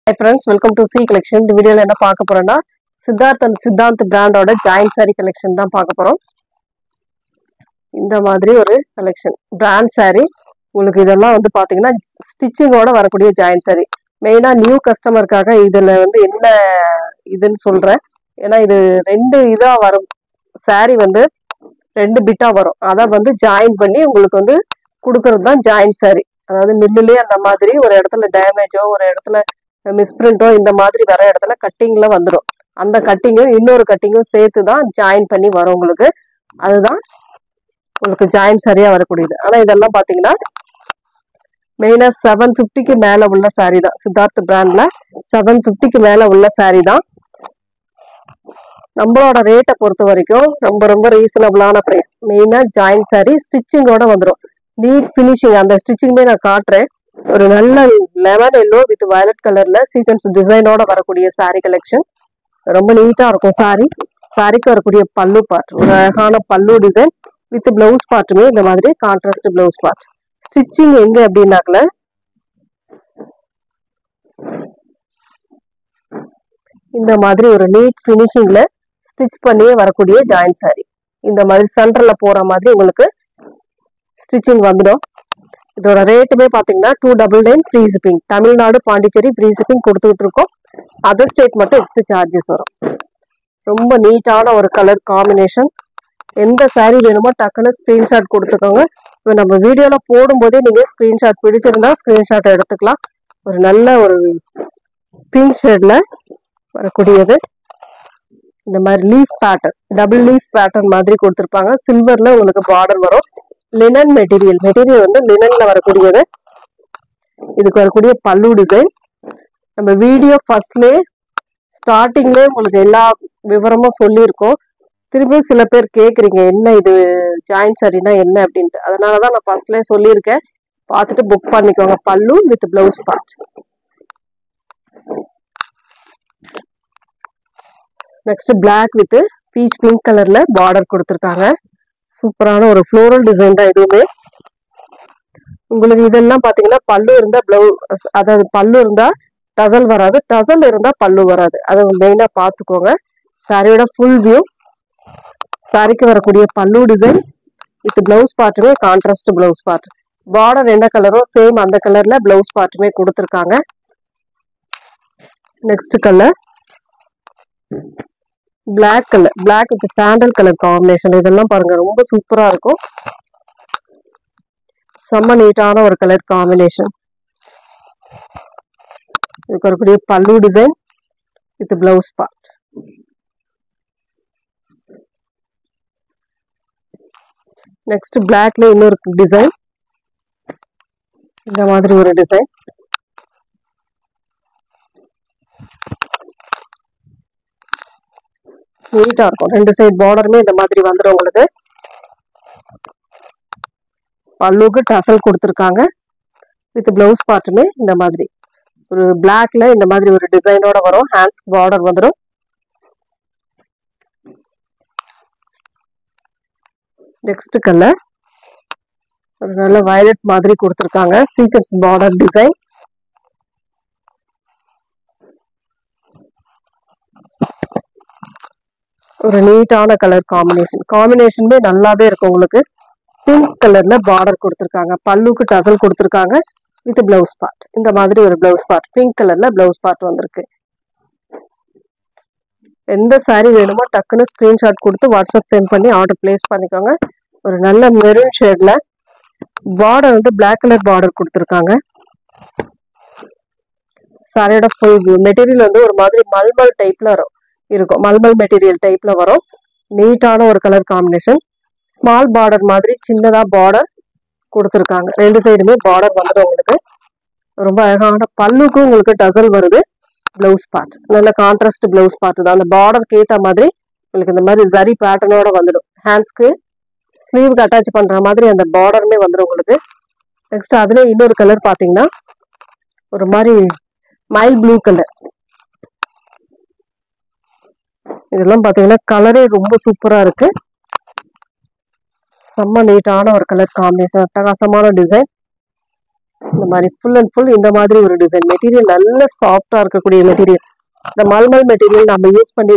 Hi friends, welcome to C collection. இந்த வீடியோல என்ன பார்க்க போறோம்னா சித்தார்த் அண்ட் சித்தாந்த் பிராண்டோட ஜாயின் saree collection தான் பார்க்க போறோம். இந்த மாதிரி ஒரு collection brand saree. உங்களுக்கு இதெல்லாம் வந்து பாத்தீங்கன்னா ஸ்டிச்சிங்கோட வரக்கூடிய ஜாயின் saree. மெயினா நியூ கஸ்டமர்க்காக இதுல வந்து என்ன இதுன்னு சொல்றேன். ஏன்னா இது ரெண்டு இதா வரும் saree வந்து ரெண்டு பிட்டா வரும். அத வந்து ஜாயின் பண்ணி உங்களுக்கு வந்து கொடுக்கிறது தான் ஜாயின் saree. அதாவது மில்லுலயே அந்த மாதிரி ஒரு இடத்துல டேமேஜோ ஒரு இடத்துல மிஸ்பிரிண்டோ இந்த மாதிரி வர இடத்துல கட்டிங்ல வந்துடும். அந்த கட்டிங்கும் இன்னொரு கட்டிங்கும் சேர்த்து தான் ஜாயின் பண்ணி வரும் உங்களுக்கு. அதுதான் உங்களுக்கு ஜாயின் சரியா வரக்கூடியது. ஆனா இதெல்லாம் பாத்தீங்கன்னா மெயினா 750க்கு மேல உள்ள saree தான். சித்தார்த் பிராண்ட்ல 750க்கு மேல உள்ள saree தான். நம்மளோட ரேட்டை பொறுத்த வரைக்கும் ரொம்ப ரொம்ப ரீசனபிளான பிரைஸ். மெயினா ஜாயின் saree ஸ்டிச்சிங்கோட வந்துடும். நீட் பினிஷிங் அந்த ஸ்டிச்சிங்குமே நான் காட்டுறேன். ஒரு நல்ல லெமன் எல்லோ வித் வயலட் கலர்ல சீக்வன்ஸ் டிசைனோட வரக்கூடிய saree கலெக்ஷன். ரொம்ப நீட்டா இருக்கும் saree. சாரிக்கு வரக்கூடிய பல்லு பார்ட் ஒரு அழகான பல்லு டிசைன் வித் பிளவுஸ் பார்ட்டுமே இந்த மாதிரி கான்ட்ராஸ்ட் பிளவுஸ் பார்ட். ஸ்டிச்சிங் எங்க அப்படின்னாக்கல இந்த மாதிரி ஒரு நீட் பினிஷிங்ல ஸ்டிச் பண்ணியே வரக்கூடிய ஜாயின் saree. இந்த மாதிரி சென்டர்ல போற மாதிரி உங்களுக்கு ஸ்டிச்சிங் வந்துடும். இதோட ரேட்டுமே பாத்தீங்கன்னா 299 free shipping. Tamil Nadu Pondicherry free shipping கொடுத்துட்டு இருக்கோம். அதர் ஸ்டேட் மட்டும் எக்ஸ்ட்ரா சார்ஜஸ் வரும். ரொம்ப நீட்டான ஒரு கலர் காம்பினேஷன். எந்த saree வேணுமோ டக்குன்னு ஸ்கிரீன்ஷாட் கொடுத்துக்கோங்க. இப்போ நம்ம வீடியோல போடும்போதே நீங்க ஸ்கிரீன்ஷாட் பிடிச்சிருந்தா ஸ்கிரீன்ஷாட் எடுத்துக்கலாம். ஒரு நல்ல ஒரு பிங்க் ஷேட்ல வரக்கூடியது. இந்த மாதிரி leaf pattern double leaf pattern மாதிரி கொடுத்துருப்பாங்க. சில்வர்ல உங்களுக்கு பார்டர் வரும். லினன் மெட்டீரியல் வந்து லினன்ல வரக்கூடியது. இதுக்கு வரக்கூடிய பல்லு டிசைன் நம்ம வீடியோ ஃபர்ஸ்ட்லேயே ஸ்டார்டிங்லேயே உங்களுக்கு எல்லா விவரமும் சொல்லியிருக்கோம். திரும்பி சில பேர் கேட்குறீங்க என்ன இது ஜாயின் சாரினா என்ன அப்படின்ட்டு. அதனாலதான் நான் ஃபர்ஸ்ட்லேயே சொல்லியிருக்கேன். பார்த்துட்டு புக் பண்ணிக்கோங்க. Pallu with blouse part. Next black with peach pink கலர்ல பார்டர் கொடுத்துருக்காங்க. சூப்பரான ஒரு ஃப்ளோரல் டிசைன் தான் இதுவுமே. உங்களுக்கு இதெல்லாம் பாத்தீங்கன்னா பல்லு இருந்தா பிளவுஸ் அதாவது பல்லு இருந்தா டசல் வராது, டசல் இருந்தா பல்லு வராது. அதை மெயினா பாத்துக்கோங்க. சாரியோட ஃபுல் வியூ. சாரிக்கு வரக்கூடிய பல்லு டிசைன் வித் பிளவுஸ் பார்ட்டுமே கான்ட்ராஸ்ட் பிளவுஸ் பார்ட். பார்டர் என்ன கலரோ சேம் அந்த கலர்ல பிளவுஸ் பார்ட்டுமே கொடுத்துருக்காங்க. Next colour black colour, black with sandal colour combination. இதெல்லாம் பாருங்க ரொம்ப சூப்பரா இருக்கும். செம்ம நீட்டான ஒரு கலர் காம்பினேஷன். இதுக்கு வரக்கூடிய pallu design with blouse part. Next பிளாக்ல இன்னொரு டிசைன். இந்த மாதிரி ஒரு டிசைன். நீட்டா இருக்கும். ரெண்டு சைட் பார்டருமே இந்த மாதிரி வந்துடும் உங்களுக்கு. பல்லுக்கு டசல் கொடுத்துருக்காங்க. வித் பிளவுஸ் பார்ட்டுமே இந்த மாதிரி ஒரு பிளாக்ல இந்த மாதிரி ஒரு டிசைனோட வரும். ஹேண்ட்ஸ் பார்டர் வந்துடும். நெக்ஸ்ட் கலர் ஒரு நல்ல வயலட் மாதிரி கொடுத்துருக்காங்க. Sequence border design. ஒரு நீட்டான கலர் காம்பினேஷனுமே நல்லாவே இருக்கும் உங்களுக்கு. பிங்க் கலர்ல பார்டர் கொடுத்துருக்காங்க. பல்லுக்கு டசல் கொடுத்துருக்காங்க வித் பிளவுஸ் பார்ட். இந்த மாதிரி ஒரு பிளவுஸ் பார்ட் பிங்க் கலர்ல பிளவுஸ் பார்ட் வந்திருக்கு. எந்த saree வேணுமோ டக்குன்னு ஸ்கிரீன்ஷாட் கொடுத்து வாட்ஸ்அப் சென்ட் பண்ணி ஆர்டர் பிளேஸ் பண்ணிக்கோங்க. ஒரு நல்ல மெரூன் ஷேட்ல பார்டர் வந்து பிளாக் கலர் பார்டர் கொடுத்துருக்காங்க. சாரியோட ஃபுல் வியூ. மெட்டீரியல் வந்து ஒரு மாதிரி மல்மல் டைப்ல இருக்கும். மல்மல் மெட்டீரியல் டைப்ல வரும். நீட்டான ஒரு கலர் காம்பினேஷன். ஸ்மால் பார்டர் மாதிரி சின்னதா பார்டர் கொடுத்துருக்காங்க. ரெண்டு சைடுமே பார்டர் வந்துடும் உங்களுக்கு. ரொம்ப அழகான பல்லுக்கும் உங்களுக்கு டசல் வருது. பிளவுஸ் பார்ட் நல்ல கான்ட்ராஸ்ட் பிளவுஸ் பார்ட் தான். அந்த பார்டருக்கு ஏற்ற மாதிரி உங்களுக்கு இந்த மாதிரி ஜரி பேட்டர்னோட வந்துடும். ஹேண்ட்ஸ்க்கு ஸ்லீவுக்கு அட்டாச் பண்ற மாதிரி அந்த பார்டருமே வந்துடும் உங்களுக்கு. நெக்ஸ்ட் அதுல இன்னொரு கலர் பாத்தீங்கன்னா ஒரு மாதிரி மைல் ப்ளூ கலர். இதெல்லாம் பாத்தீங்கன்னா கலரே ரொம்ப சூப்பரா இருக்கு. செம்ம நீட்டான ஒரு கலர் காம்பினேஷன். அட்டகாசமான டிசைன். இந்த மாதிரி ஃபுல் அண்ட் ஃபுல் இந்த மாதிரி ஒரு டிசைன். மெட்டீரியல் நல்ல சாஃப்டா இருக்கக்கூடிய மெட்டீரியல். இந்த மல்மல் மெட்டீரியல் நம்ம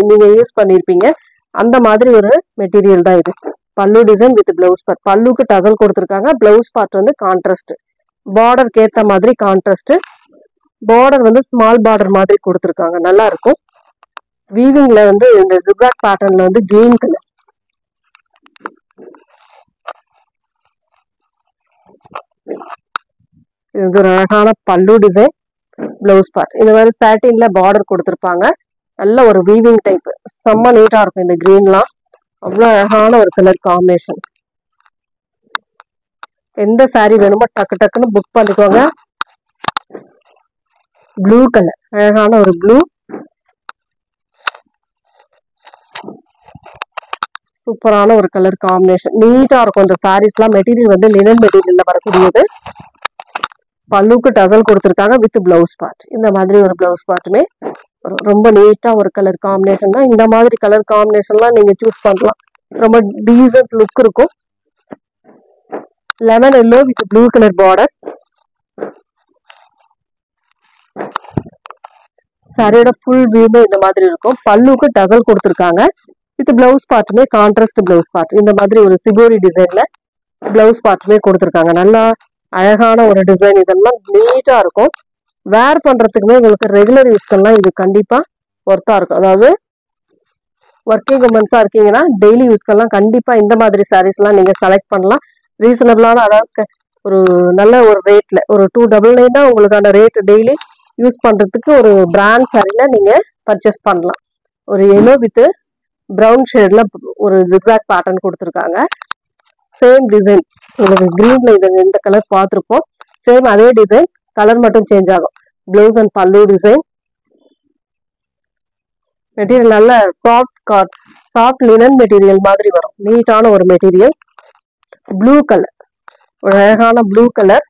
நீங்க யூஸ் பண்ணிருப்பீங்க, அந்த மாதிரி ஒரு மெட்டீரியல் தான் இது. பல்லு டிசைன் வித் பிளவுஸ் பார்ட். பல்லுக்கு டசல் கொடுத்துருக்காங்க, பிளவுஸ் பார்ட் வந்து கான்ட்ராஸ்ட், பார்டருக்கு ஏத்த மாதிரி கான்ட்ராஸ்ட். பார்டர் வந்து ஸ்மால் பார்டர் மாதிரி கொடுத்துருக்காங்க, நல்லா இருக்கும். வீவிங்ல வந்து இந்த ஜிக்ஸாக் பேட்டர்ன்ல வந்து கிரீன் கலர். இது வந்து ஒரு அழகான பல்லு டிசைன், பிளவுஸ் பார்ட். இந்த மாதிரி சாட்டின்ல பார்டர் கொடுத்துருப்பாங்க. நல்ல ஒரு வீவிங் டைப், செம்ம நீட்டா இருக்கும். இந்த கிரீன்லாம் அவ்வளோ அழகான ஒரு கலர் காம்பினேஷன். எந்த சாரீ வேணுமோ டக்கு டக்குன்னு புக் பண்ணிக்கோங்க. ப்ளூ கலர், அழகான ஒரு ப்ளூ, சூப்பரான ஒரு கலர் காம்பினேஷன். நீட்டா இருக்கும் இந்த சாரீஸ்லாம். மெட்டீரியல் வந்து லினன் மெட்டீரியல்ல வரக்கூடியது. பல்லுக்கு டசல் கொடுத்துருக்காங்க வித் பிளவுஸ் பார்ட். இந்த மாதிரி ஒரு பிளவுஸ் பார்ட்டுமே ரொம்ப நீட்டா ஒரு கலர் காம்பினேஷன் தான். இந்த மாதிரி கலர் காம்பினேஷன்லாம் நீங்க சூஸ் பண்ணலாம், ரொம்ப டீசன்ட் லுக் இருக்கும். Lemon yellow with blue colour border. சாரியோட ஃபுல் வியூமே இந்த மாதிரி இருக்கும். பல்லுக்கு டசல் கொடுத்துருக்காங்க வித் பிளவுஸ் பார்ட்டுமே கான்ட்ராஸ்ட் பிளவுஸ் பார்ட். இந்த மாதிரி ஒரு சிகோரி டிசைன்ல பிளவுஸ் பார்ட்டுமே கொடுத்துருக்காங்க. நல்லா அழகான ஒரு டிசைன். இதெல்லாம் நீட்டா இருக்கும். வேர் பண்றதுக்குமே உங்களுக்கு ரெகுலர் யூஸ்க்கெல்லாம் இது கண்டிப்பா ஒர்த்தா இருக்கும். அதாவது ஒர்க்கிங் உமன்ஸா இருக்கீங்கன்னா டெய்லி யூஸ்க்கெல்லாம் கண்டிப்பா இந்த மாதிரி சாரீஸ் எல்லாம் நீங்க செலக்ட் பண்ணலாம். ரீசனபிளான, அதாவது ஒரு நல்ல ஒரு ரேட்ல, ஒரு 299 தான் உங்களுக்கான ரேட். டெய்லி யூஸ் பண்றதுக்கு ஒரு பிராண்ட் சாரீல நீங்க பர்ச்சேஸ் பண்ணலாம். ஒரு எல்லோ வித் ப்ரௌன் ஷேட்ல ஒரு ஜிக்ஸாக் பேட்டர்ன் கொடுத்துருக்காங்க. சேம் டிசைன் உங்களுக்கு கிரீன்ல இந்த கலர் பார்த்துருப்போம். சேம் அதே டிசைன், கலர் மட்டும் சேஞ்ச் ஆகும். பிளவுஸ் அண்ட் பல்லு டிசைன். மெட்டீரியல் நல்ல சாஃப்ட் லினன் மெட்டீரியல் மாதிரி வரும். நீட்டான ஒரு மெட்டீரியல். ப்ளூ கலர், ஒரு அழகான ப்ளூ கலர்,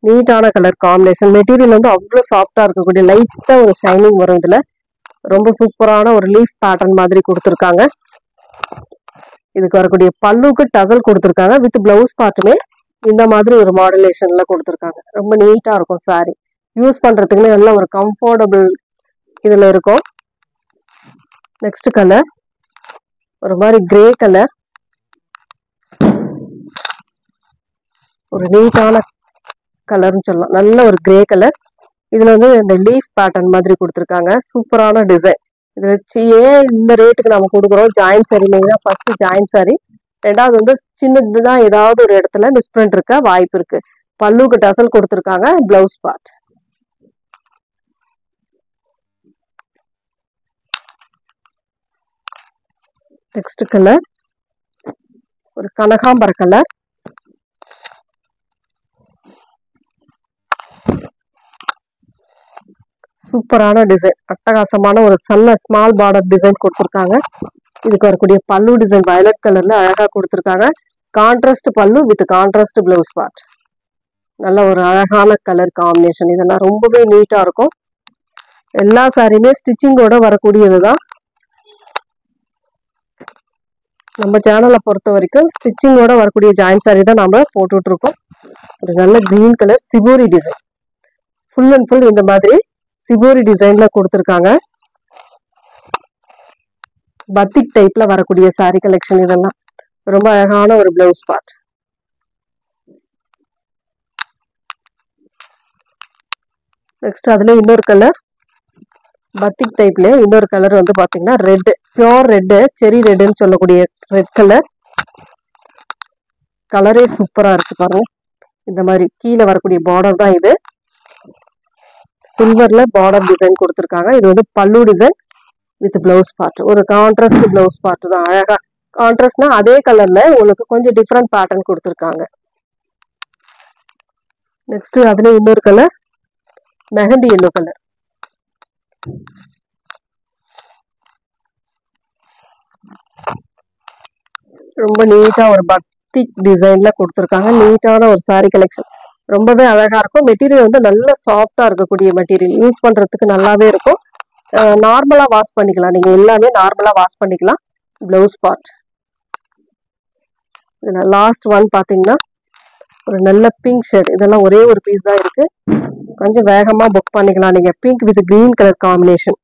நீட்டான கலர் காம்பினேஷன். மெட்டீரியல் வந்து அவ்வளோ சாஃப்டா இருக்கக்கூடிய லைட்டா ஒரு ஷைனிங் வரும். இதுல ரொம்ப சூப்பரான ஒரு லீஃப் பேட்டர்ன் மாதிரி கொடுத்துருக்காங்க. இதுக்கு வரக்கூடிய பல்லுக்கு டசல் கொடுத்துருக்காங்க வித் பிளவுஸ் பார்ட்டுமே இந்த மாதிரி ஒரு மாடுலேஷன்ல கொடுத்துருக்காங்க. ரொம்ப நீட்டா இருக்கும் சாரி. யூஸ் பண்றதுக்குமே நல்ல ஒரு கம்ஃபர்டபுள் இதுல இருக்கும். நெக்ஸ்ட் கலர் ஒரு மாதிரி கிரே கலர், ஒரு நீட்டான கலர்னு சொல்லலாம். நல்ல ஒரு கிரே கலர். இதுல வந்து இந்த லீஃப் பேட்டர்ன் மாதிரி கொடுத்துருக்காங்க. சூப்பரான டிசைன். இது ஏன் இந்த ரேட்டுக்கு நம்ம கொடுக்குறோம்? ஜாயின் சாரினா ஃபர்ஸ்ட் ஜாயின் சாரி, ரெண்டாவது வந்து சின்னதுதான் ஏதாவது ஒரு இடத்துல மிஸ்பிரிண்ட் இருக்க வாய்ப்பு இருக்கு. பல்லுக்கு டசல் கொடுத்துருக்காங்க, பிளவுஸ் பார்ட். நெக்ஸ்ட் கலர் ஒரு கனகாம்பர கலர். சூப்பரான டிசைன், அட்டகாசமான ஒரு ஸ்மால் பார்டர் டிசைன் கொடுத்துருக்காங்க. இதுக்கு வரக்கூடிய பல்லு டிசைன் வயலட் கலர்ல அழகா கொடுத்துருக்காங்க. கான்ட்ராஸ்ட் பல்லு வித் கான்ட்ராஸ்ட் பிளவுஸ் பார்ட். நல்ல ஒரு அழகான கலர் காம்பினேஷன். இதெல்லாம் ரொம்பவே நீட்டா இருக்கும். எல்லா சாரியுமே ஸ்டிச்சிங்கோட வரக்கூடியது தான். நம்ம சேனலை பொறுத்த வரைக்கும் ஸ்டிச்சிங்கோட வரக்கூடிய ஜாயின் சாரி தான் நம்ம போட்டுட்டு இருக்கோம். ஒரு நல்ல green colour shibori design. Full and full இந்த மாதிரி சிபோரி டிசைன்ல கொடுத்துருக்காங்க. பத்திக் டைப்ல வரக்கூடிய சாரி கலெக்ஷன். இதெல்லாம் ரொம்ப அழகான ஒரு பிளவுஸ் பார்ட். நெக்ஸ்ட் அதுல இன்னொரு கலர், பத்திக் டைப்ல இன்னொரு கலர் வந்து பாத்தீங்கன்னா ரெட், பியோர் ரெட், செரி ரெட்னு சொல்லக்கூடிய ரெட் கலர். கலரே சூப்பரா இருக்கு பாருங்க. இந்த மாதிரி கீழே வரக்கூடிய பார்டர் தான் இது. சில்வர்ல பார்டர் டிசைன் கொடுத்துருக்காங்க. இது வந்து பல்லு டிசைன் வித் பிளவுஸ் பார்ட். ஒரு கான்ட்ராஸ்ட் பிளவுஸ் பார்ட் தான். அழகா கான்ட்ராஸ்ட்னா அதே கலர்ல உங்களுக்கு கொஞ்சம் டிஃப்ரெண்ட் பேட்டர்ன் கொடுத்துருக்காங்க. நெக்ஸ்ட் அதுல இன்னொரு கலர், மெஹந்தி எல்லோ கலர். ரொம்ப நீட்டா ஒரு பத்திக் டிசைன்ல கொடுத்துருக்காங்க. நீட்டான ஒரு சாரி கலெக்ஷன். ரொம்பவே அழகா இருக்கும். மெட்டீரியல் வந்து நல்ல சாஃப்டா இருக்கக்கூடிய மெட்டீரியல். யூஸ் பண்றதுக்கு நல்லாவே இருக்கும். நார்மலா வாஷ் பண்ணிக்கலாம். நீங்க எல்லாமே நார்மலா வாஷ் பண்ணிக்கலாம். Blouse part. லாஸ்ட் ஒன் பாத்தீங்கன்னா ஒரு நல்ல பிங்க் ஷேட். இதெல்லாம் ஒரே ஒரு பீஸ் தான் இருக்கு. கொஞ்சம் வேகமா புக் பண்ணிக்கலாம் நீங்க. Pink with green colour combination,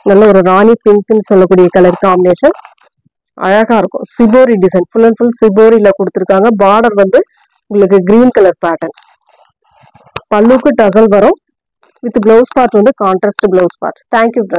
நல்ல ஒரு ராணி பிங்க்னு சொல்லக்கூடிய கலர் காம்பினேஷன், அழகா இருக்கும். Shibori design, full and full சிபோரியில கொடுத்துருக்காங்க. பார்டர் வந்து உங்களுக்கு கிரீன் கலர் பேட்டர்ன். பல்லுக்கு டசல் வரும். வித் பிளவுஸ் பார்ட் வந்து contrast blouse part. Thank you friends.